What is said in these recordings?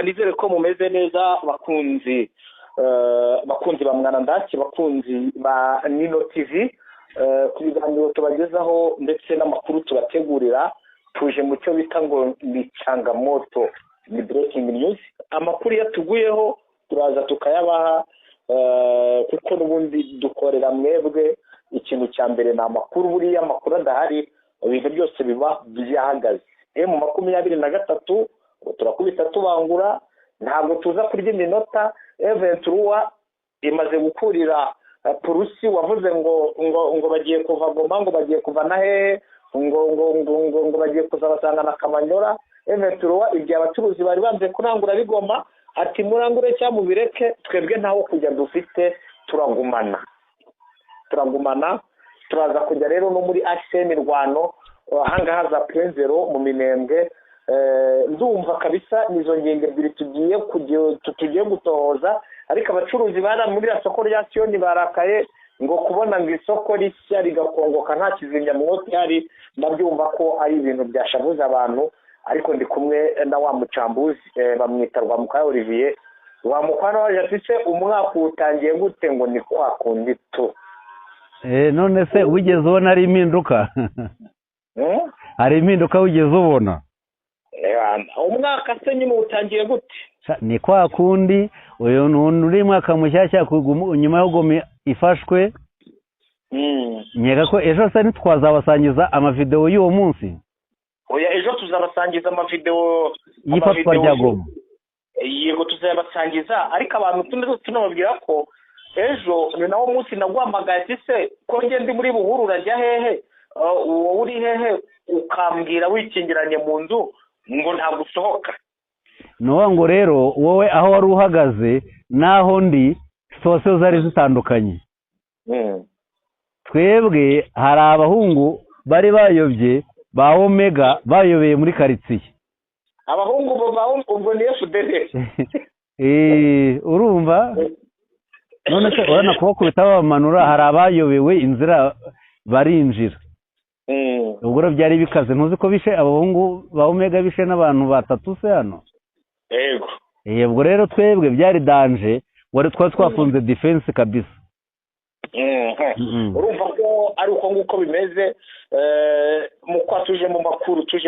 nizere ko mumeze neza bakunzi ba Mwanandaki, bakunzi ba Nino TV, ku biganiro tubagezaho ndetse n'amakuru tubategurira. Tuje mu cyo bita ngo ni changamoto, ni breaking news. Amakuru yatuguyeho turaza tukayabaha, kuko n'ubundi dukorera mwebwe. Ikintu cya mbere ni amakuru, buriya amakuru adahari ibintu byose biba byahagaze. M23 turakubita tubangura, ntabwo tuza kurya iminota. M23 imaze gukurira Purusi, wavuze ngo bagiye kuva Goma, ngo bagiye kuva na hehe, ngo bagiye kuzabasanga na Kamanyora. M23 igihe abacuruzi bari banze kurangura bigoma, ati murangure cyangwa mubireke, twebwe ntaho kujya dufite, turagumana. Turaza kujya rero no muri action Rwano, ahangaha za Plenzero mu Minembwe. Ndumva kabisa nizo ngenge ebyiri tugiye gutohoza, ariko abacuruzi bara muri soko rya Sioni barakaye ngo kubona ngo isoko rishya rigakongoka nta kizimya mwoti hari. Ndabyumva ko ari ibintu byashavuza abantu, ariko ndi kumwe na wa mucambuzi bamwita Rwamukwaya Olivier. Rwamukwaya waje afise umwaka utangiye gute ngo ni kwa kundi tu. None se wigeze ubona ari impinduka? Hari impinduka wigeze ubona? Umwaka se nyine utangiye gute? Ni kwa kundi uyu uri mwaka mushyashya nyuma yo Goma ifashwe. Nyega ko ejo se ntitwazabasangiza amavideo y'uwo munsi. Oya, ejo tuzabasangiza amavideo y'ifatwa rya Goma. Yego tuzabasangiza, ariko abantu tunababwira ko ejo ni nawo munsi nagwamagaye se ko nge ndi muri Buhuru rajya hehe, wowe uri hehe ukambwira wikingiranye mu nzu ngo ntabwo usohoka. No ngo rero wowe aho wari uhagaze naho ndi sose zari zitandukanye. Twebwe hari abahungu bari bayobye ba Omega bayobeye muri karitsiye. Abahungu ubwo ni FDD. Urumva? None se urana kubakubita bamanura, hari abayobewe inzira barinjira. Ubwo byari bikaze, ntuzi ko bishe abahungu ba Omega bishe n'abantu batatu se hano. Yego. Ubwo rero twebwe byari danje, wari twafunze defense kabisa. Urumva ko ari uko nguko bimeze. Mu kwa tuje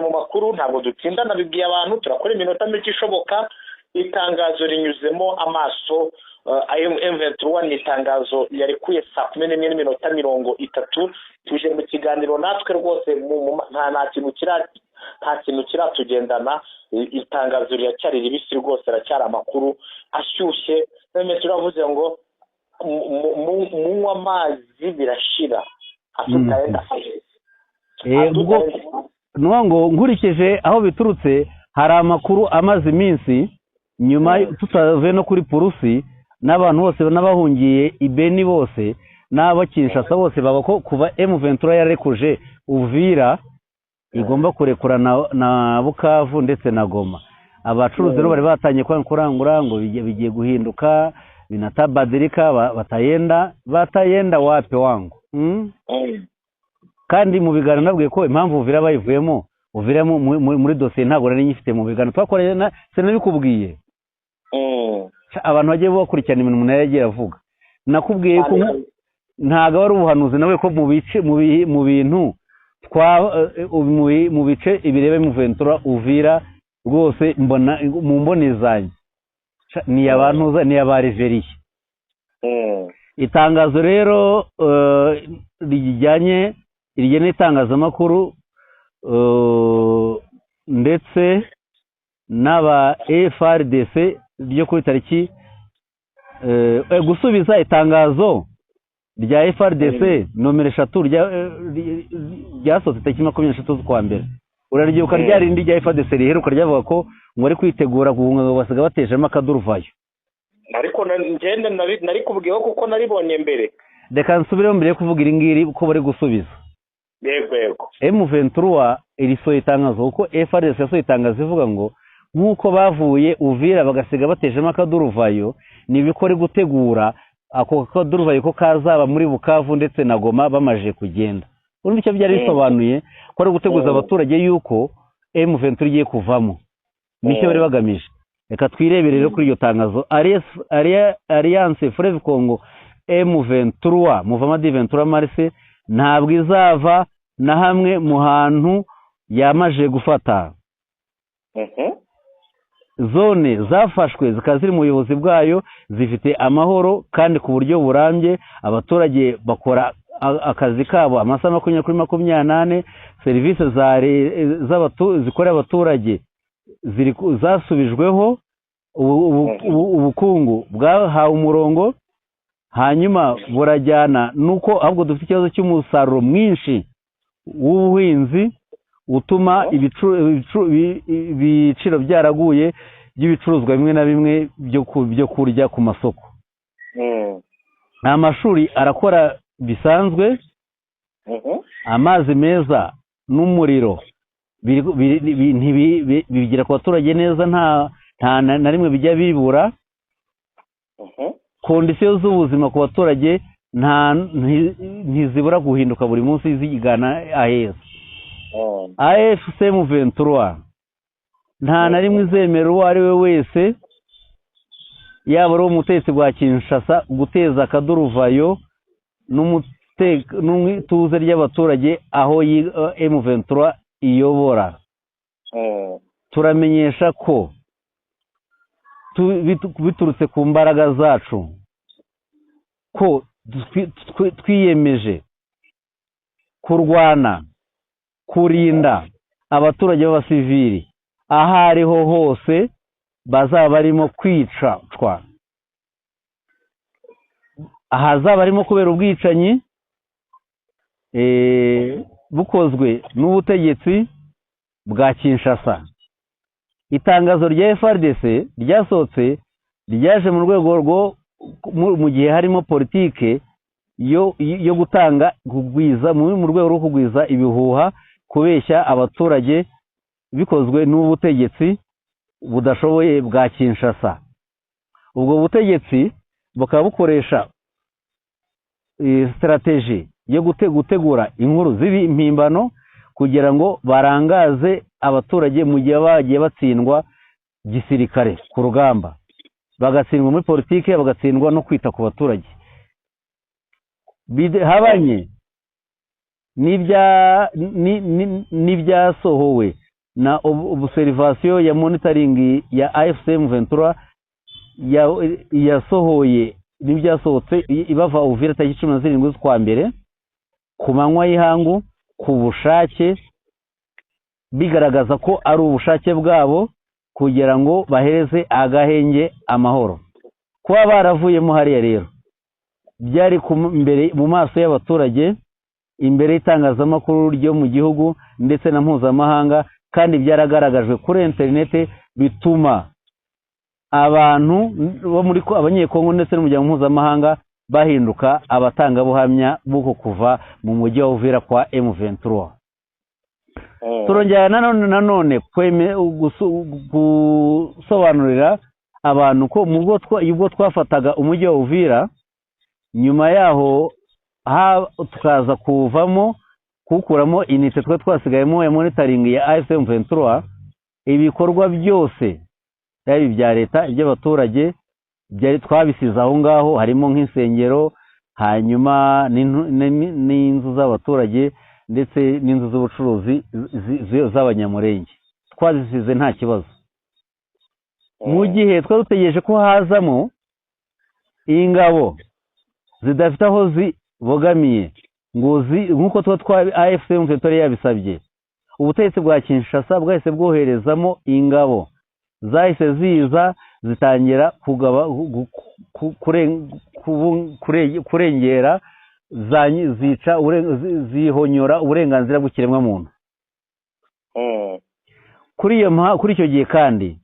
mu makuru ntabwo dutsindana, bibwiye abantu turakora iminota mike ishoboka. Itangazo rinyuzemo amaso, M23 ni itangazo yarekuye saa 11:30. Tuje mu kiganiro natwe rwose nta kintu kiratugendana. Itangazo riracyari ribisi rwose, racyari amakuru ashyushye. None turavuze ngo munywa amazi birashira, atutaenda ubwo ngo nkurikije aho biturutse, hari amakuru amaze iminsi nyuma tutave no kuri Purusi, n'abantu bose n'abahungiye ibeni bose n'abakinshasa bose baba ko kuva M23 yarekuje Uvira igomba kurekura na Bukavu ndetse na Goma. Abacuruzi rero bari batanye kurangura ngo bigiye guhinduka, binatabadilika, batayenda wapi wangu. Kandi mu biganiro nabwiye ko impamvu Uvira bayivuyemo muri dosiye ntabwo nari nyifite mu biganiro twakoreye, se nabikubwiye. Abantu bagiye bakurikirana ibintu umuntu yagiye avuga. Nakubwiye ko ntago ari ubuhanuzi nawe ko mu bintu mu bice ibirebe mu Ventura Uvira rwose mbona mu mbonezanye ni abantu ni abariveriye. Itangazo rero rijyanye itangazamakuru ndetse n'aba FRDC ryo kuri tariki gusubiza itangazo rya FRDC nomero 3 ryasohotse tariki 23 z'ukwa mbere. Uraryibuka ryarindi rya FRDC riheruka ryavuga ko ngo ari kwitegura guhunga basiga batejemo akaduruvayo. Ariko ngende nari kubwiyeho kuko naribonye mbere. Reka nsubire mbere yo kuvuga iringiri uko bari gusubiza. Yego. M23 irisoye itangazo uko FRDC yasohoye itangazo ivuga ngo nkuko bavuye Uvira bagasiga batejemo akaduruvayo, nibikore gutegura ako kaduruvayo ko kazaba muri Bukavu ndetse na Goma bamaje kugenda. Urumva icyo byari bisobanuye ko ari guteguza abaturage yuko M23 igiye kuvamo. Nicyo bari bagamije. reka twirebere rero kuri iryo tangazo. Alliance Fleuve Congo M23 Mouvement du 23 Mars ntabwo izava na hamwe mu hantu yamaje gufata. Zone zafashwe zikaba ziri mu buyobozi bwayo, zifite amahoro kandi ku buryo burambye. Abaturage bakora akazi kabo amasaha 24/24. Serivisi zikorera abaturage zasubijweho. Ubukungu bwahawe umurongo, hanyuma burajyana nuko ahubwo dufite ikibazo cy'umusaruro mwinshi w'ubuhinzi utuma ibiciro byaraguye by'ibicuruzwa bimwe na bimwe byo kurya ku masoko. Amashuri arakora bisanzwe, amazi meza n'umuriro bigira ku baturage neza, nta na rimwe bijya bibura. Kondisiyo z'ubuzima ku baturage ntizibura guhinduka buri munsi zigana aheza. AFC M23 nta na rimwe izemera uwo ari we wese, yaba ari umutetsi bwa Kinshasa, guteza akaduruvayo n'ituze ry'abaturage aho M23 iyobora. Turamenyesha ko biturutse ku mbaraga zacu ko twiyemeje kurwana, kurinda abaturage b'abasivili aho ariho hose bazaba barimo kwicwa, ahazaba barimo kubera ubwicanyi bukozwe n'ubutegetsi bwa Kinshasa. Itangazo rya FARDC ryasohotse ryaje mu rwego rwo mu gihe harimo politike yo gutanga kugwiza mu rwego rwo kugwiza ibihuha, kubeshya abaturage, bikozwe n'ubutegetsi budashoboye bwa Kinshasa. Ubwo butegetsi bukaba bukoresha strategy yo gutegura inkuru z'impimbano kugira ngo barangaze abaturage mu gihe bagiye batsindwa gisirikare ku rugamba, bagatsindwa muri politike, bagatsindwa no kwita ku baturage. Habanye n'ibyasohowe na observation ya monitoring ya AFC M23 yasohoye n'ibyasohotse ibava Uvira tariki 17 z'ukwa mbere ku manywa y'ihangu, ku bushake, bigaragaza ko ari ubushake bwabo kugira ngo bahereze agahenge amahoro. Kuba baravuyemo hariya rero byari mbere mu maso y'abaturage, imbere y'itangazamakuru ryo mu gihugu ndetse na mpuzamahanga, kandi byaragaragajwe kuri interinete, bituma abantu bo muri abanyekongo ndetse n'umuryango mpuzamahanga bahinduka abatangabuhamya b'uko kuva mu mujyi wa Uvira kwa M23. Turongera nanone gusobanurira abantu ko ubwo twafataga umujyi wa Uvira, nyuma yaho tukaza kuwukuramo inite twasigayemo ya monitoring ya AFC M23, ibikorwa byose yaba ibya leta, iby'abaturage twabisize aho ngaho, harimo nk'insengero, hanyuma n'inzu z'abaturage ndetse n'inzu z'ubucuruzi z'abanyamurenge, twazisize nta kibazo. Mu gihe twari dutegereje ko hazamo ingabo zidafite aho zibogamiye nk'uko AFC M23 yabisabye, ubutegetsi bwa Kinshasa bwahise bwoherezamo ingabo, zahise ziza zitangira kurengera, zica zihonyora uburenganzira bw'ikiremwa muntu. Kuri icyo gihe kandi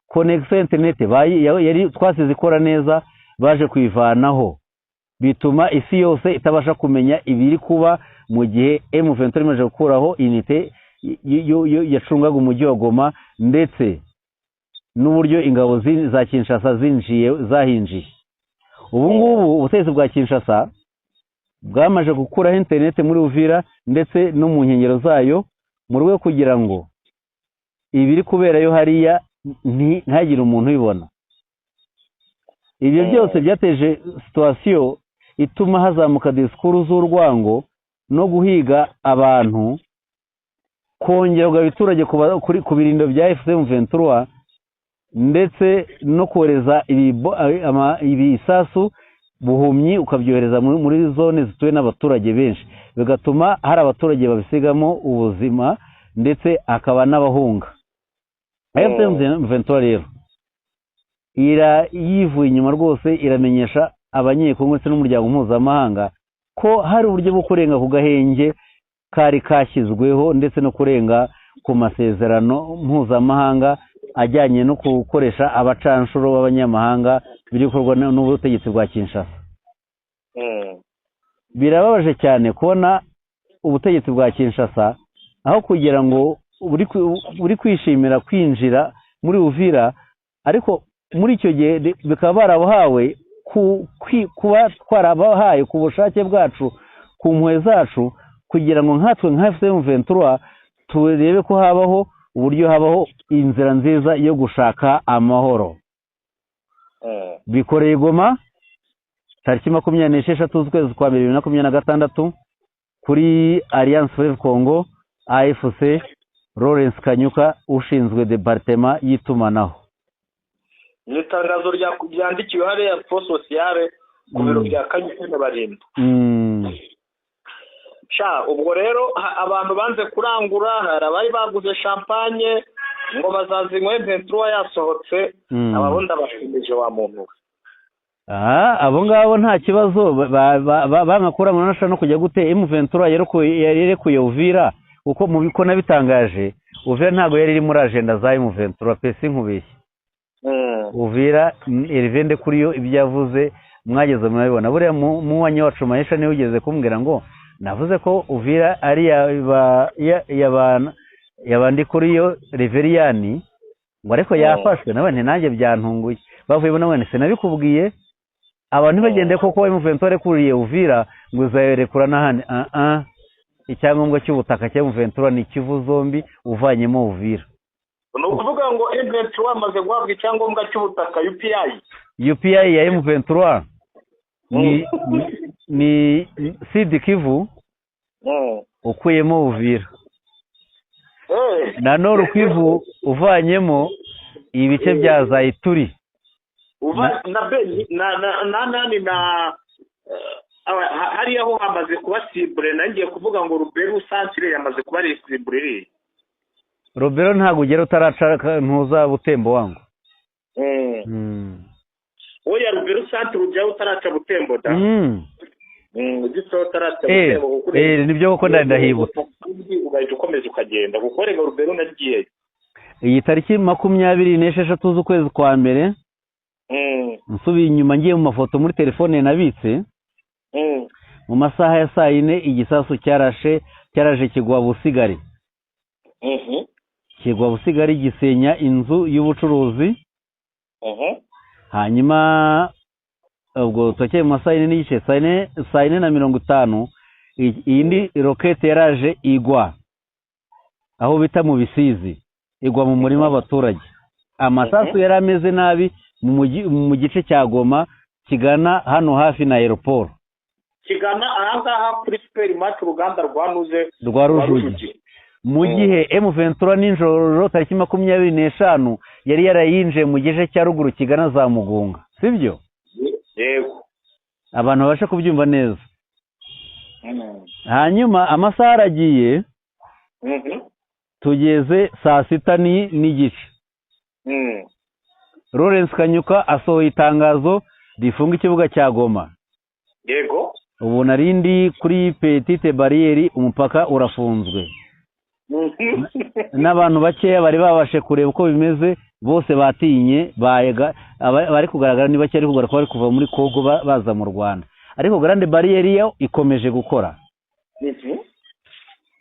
connection internet yari twasize ikora neza, baje kwivanaho, bituma isi yose itabasha kumenya ibiri kuba mu gihe M23 imaze gukuraho inite yacungaga umujyi wa Goma ndetse n'uburyo ingabo za Kinshasa zahinjiye. Ubu ngubu ubutegetsi bwa Kinshasa bwamaje gukuraho internet muri Uvira ndetse no mu nkengero zayo, mu rwego kugira ngo ibiri kuberayo hariya ntihagire umuntu ubibona. Ibyo byose byateje situwasiyo ituma hazamuka disikuru z'urwango no guhiga abantu, kongerwa abaturage ku birindiro bya M23 ndetse no kohereza ibisasu buhumyi ukabyohereza muri zone zituwe n'abaturage benshi, bigatuma hari abaturage babisigamo ubuzima ndetse akaba n'abahunga. M23 rero yivuye inyuma rwose, iramenyesha abanyekongo ndetse n'umuryango mpuzamahanga ko hari uburyo bwo kurenga ku gahenge kari kashyizweho ndetse no kurenga ku masezerano mpuzamahanga ajyanye no gukoresha abacanshuro b'abanyamahanga biri gukorwa n'ubutegetsi bwa Kinshasa. Birababaje cyane kubona ubutegetsi bwa Kinshasa aho kugira ngo buri kwishimira kwinjira muri Uvira, ariko muri icyo gihe bikaba barabahawe kuba twarabahaye ku bushake bwacu, ku mpuhwe zacu, kugira ngo nkatwe nka M23 turebe ko habaho uburyo habaho inzira nziza yo gushaka amahoro. Bikoreye Goma tariki 26 z'ukwezi kwa 2026 kuri Alliance Fleuve Congo AFC, Lawrence Kanyuka ushinzwe departement y'itumanaho. Ni itangazo ryandikiwe hariya Force Sociale ku biro bya Kanyuka n'abarinda. Ubwo rero abantu banze kurangura, hari abari baguze champagne ngo bazazinywe M23 yasohotse, abarundi abashimije wa muntu. Abo ngabo nta kibazo bangakura mu nasha no kujya gute M23 yerekuye Uvira, uko mu bikona bitangaje Uvira ntago yari iri muri agenda za M23 pesi nkubeshye. Uvira irivende kuri yo ibyavuze mwageze murabibona. Buriya mu wanya wacu Maisha niwe ugeze kumbwira ngo navuze ko Uvira ari yabandi kuri yo Reveriani, ngo ariko yafashwe nawe nanjye byantunguye. Bavuye bona wene sinabikubwiye, abantu bagende koko M23 kuriye Uvira ngo uzayerekura n'ahandi. Icyangombwa cy'ubutaka cya M23 ni Kivu zombi uvanyemo Uvira. No kuvuga ngo M23 amaze guhabwa icyangombwa cy'ubutaka UPI ya M23 ni Sud Kivu ukuyemo Uvira, na Nord Kivu uvanyemo ibice bya Zaituri na Beni na hariya ho hamaze kuba cible. Nangiye kuvuga ngo Rubero centre yamaze kuba cible. Rubero ntago ugera utaraca ntuza Butembo wangu. Oya Rubero centre ujya utaraca Butembo da. Ugitse utaraca Butembo nibyo koko ndahibutse. Ugahita ukomeza ukagenda gukorera Rubero nagiye. Iyi tariki 26 z'ukwezi kwa mbere nsubiye inyuma ngiye mu mafoto muri telefone nabitse, mu masaha ya saa 4 igisasu cyaraje kigwa Busigari. Kigwa Busigari gisenya inzu y'ubucuruzi. Hanyuma ubwo twakeye mu masaha 4 n'igice, saa 4:50 iyindi rokete yaraje igwa aho bita mu Bisizi, igwa mu murima w'abaturage. Amasasu yari ameze nabi mu gice cya Goma kigana hano hafi na aeroport, kigana ahangaha kuri Supermarket uruganda rwa Rujugi. Mu gihe M23 ninjoro tariki 25 yari yarayinje mu gice cya ruguru kigana za Mugunga, sibyo? Yego, abantu basha kubyumva neza. Hanyuma amasaha aragiye, tugeze saa 6 n'igice. Lawrence Kanyuka asohoye itangazo rifunga ikibuga cya Goma. Yego, ubu narindi kuri Petite Barriere, umupaka urafunzwe. N'abantu bakeya bari babashe kureba uko bimeze, bose batinye bari kugaragara niba cyari kugaragara ko bari kuva muri Kongo baza mu Rwanda, ariko Grande Barriere yo ikomeje gukora.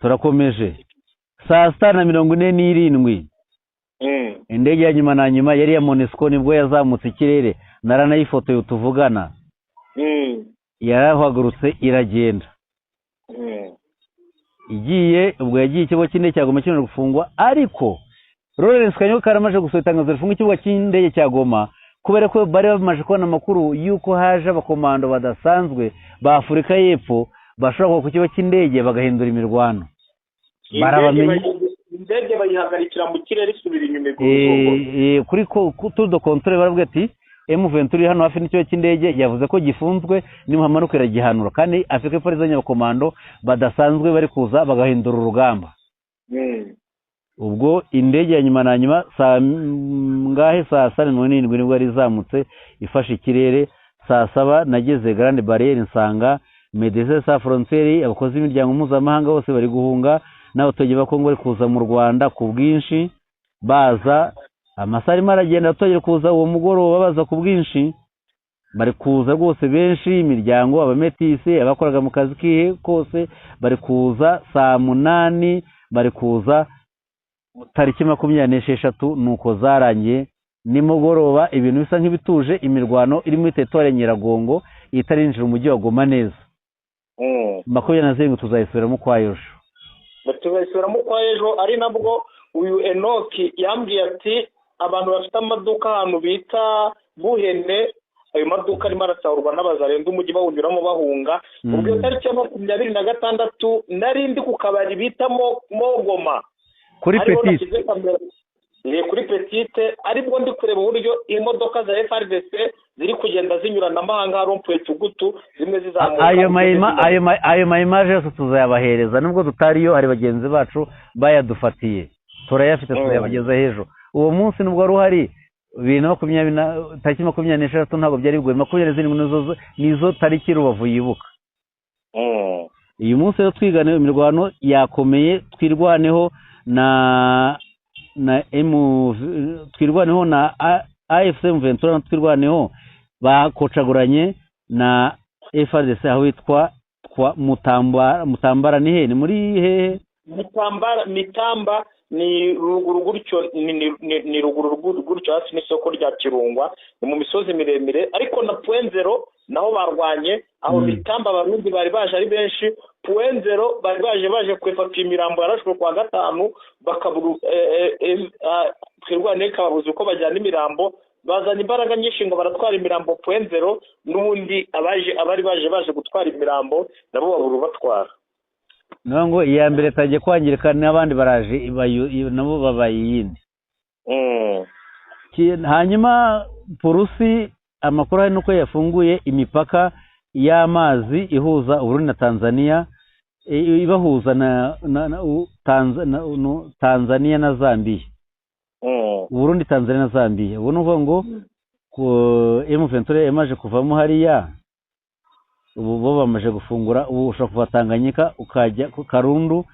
Turakomeje saa 6:47 indege ya nyuma na nyuma yari ya MONUSCO nibwo yazamutse ikirere, naranayifotoye tuvugana. Yarahagurutse iragenda. Igiye ubwo yagiye ikigo cy'indege cya Goma gufungwa, ariko Lawrence Kanyuka karamaje gusohora itangazo rifunga ikibuga cy'indege cya Goma kubera ko bari bamaze kubona amakuru y'uko haje abakomando badasanzwe ba Afurika y'Epfo bashobora ku kibuga cy'indege bagahindura imirwano. Indege bayihagarikira mu kirere isubira inyuma kuri tour de contrôle baravuga ati M23 hano hafi n'ikibuga cy'indege yavuze ko gifunzwe nimuhamanuka iragihanura kandi Afurika y'Epfo izanye abakomando badasanzwe bari kuza bagahindura urugamba. Ubwo indege ya nyuma na nyuma saa 7:07 nibwo yari izamutse ifashe ikirere. Saa 7 nageze Grande Barriere nsanga Médecins Sans Frontières abakozi b'imiryango mpuzamahanga bose bari guhunga n'abaturage ba Kongo bari kuza mu Rwanda ku bwinshi baza. Amasaha arimo aragenda abaturage kuza uwo mugoroba baza ku bwinshi bari kuza rwose benshi, imiryango abametisi abakoraga mu kazi kihe kose bari kuza. Saa 8 bari kuza tariki 26 nuko zarangiye nimugoroba ibintu bisa nk'ibituje. Imirwano iri muri teritwari Nyiragongo itarinjira umujyi wa Goma neza. 27 tuzayisubiramo kwa ejo ari nabwo uyu Enoki yambwiye ati abantu bafite amaduka ahantu bita Buhene, ayo maduka arimo arasahurwa n'abazarenda umujyi bawunyuramo bahunga. ubwo tariki ya 26 nari ndi ku kabari bita Goma kuri Petite aribwo ndi kureba uburyo imodoka za FRDC ziri kugenda zinyuranamo ahangaha rompuye Tugutu zimwe zizamuka. ayo mayimaje yose tuzayabahereza nubwo tutariyo, hari bagenzi bacu bayadufatiye turayafite tuyabageza hejuru. Uwo munsi nubwo wari uhari 2020 tariki 26 ntabwo byari bigoye. 27 nizo tariki Rubavu yibuka. Uyu munsi rero twigane imirwano yakomeye, twirwaneho na twirwaneho na AFC M23, twirwaneho bakocaguranye na FARDC aho witwa Mutambara. Ni muri hehe? Mitamba ni ruguru gutyo, ni ruguru gutyo hasi n'isoko rya Kirungwa, ni mu misozi miremire. Ariko na Point Zero naho barwanye aho Mitamba abarundi bari baje ari benshi. Point Zero bari baje kwefata imirambo yarashwe kwa gatanu bakaburu twirwane kababuze uko bajyana imirambo, bazana imbaraga nyinshi ngo baratwara imirambo Point Zero, n'ubundi abari baje gutwara imirambo nabo baburu batwara. Ngo iya mbere tagiye kwangirika n'abandi baraje nabo babaye yindi. Hanyuma Purusi amakuru ari nuko yafunguye imipaka y'amazi ihuza Uburundi na Tanzania, ibahuza na Tanzania na Zambia. Uburundi, Tanzania na Zambia. Ubu nuvuga ngo M23 yamaje kuvamo hariya, ubu bo bamaje gufungura. Ubu ushobora kuva Tanganyika ukajya ku Karundu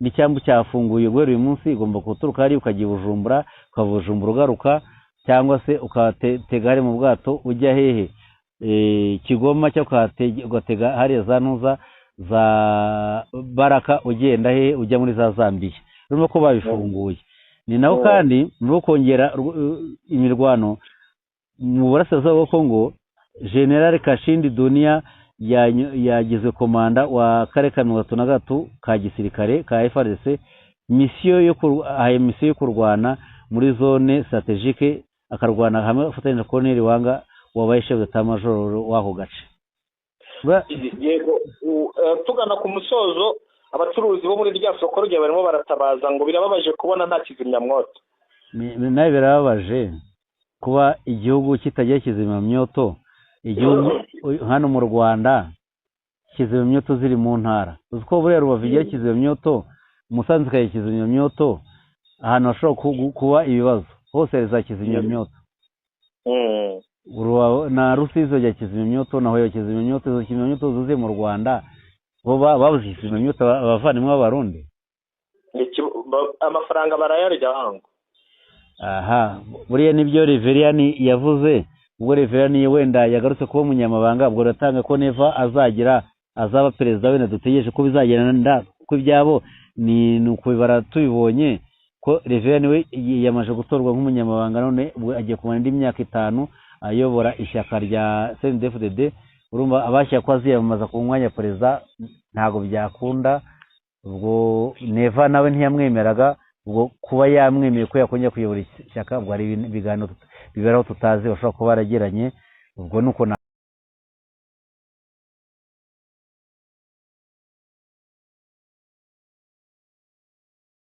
n'icyambu cyafunguye guhera uyu munsi, igomba guturuka hari ukagiye Bujumbura, ukavujumbura ugaruka, cyangwa se ukatega hari mu bwato ujya hehe Kigoma, cyangwa ugatega hariya za Ntuza za Baraka ugenda hehe ujya muri za Zambia. Urumva ko babifunguye. Ni naho kandi muri kongera imirwano mu burasirazuba bwa Kongo, General Kashindi Dunia yagizwe komanda wa kare ka 33 ka gisirikare ka FARDC, misiyo yo kurwana muri zone strategique, akarwana hamwe afatanyije na Colonel Wanga wabaye chef d'état major w'aho gace. Yego, tugana ku musozo, abacuruzi bo muri rya soko rya barimo baratabaza ngo birababaje kubona nta kizimyamwoto. Nawe birababaje kuba igihugu kitagiye kizimyamwoto. Igihugu hano mu Rwanda kizimyamwoto ziri mu ntara. Uziko buriya Rubavu igiye kizimyamwoto, Musanze kaye kizimyamwoto, ahantu hashobora kuba ibibazo hose za kizimyamwoto. Na Rusizi ya kizimyamwoto, naho ya kizimyamwoto, zo kizimyamwoto zuze mu Rwanda bo babuze kizimyamwoto abavandimwe b'Abarundi. Amafaranga barayarya hango. Aha, buriya nibyo Reverien yavuze. Ubwo Reverien wenda yagarutse kuba umunyamabanga, ubwo ratanga ko Neva azaba perezida we, dutegereje ko bizagenda ko ibyabo ni uko baratubibonye ko Reverien we yamaje gutorwa nk'umunyamabanga, none agiye kumara indi myaka 5 ayobora ishyaka rya CNDD-FDD. Urumva abashya ko aziyamamaza ku mwanya perezida ntago byakunda. Ubwo Neva nawe ntiyamwemeraga ubwo kuba yamwemeye ko yakongera kuyobora ishyaka ubwo hari ibiganiro biberaho tutazi bashobora kuba baragiranye ubwo nuko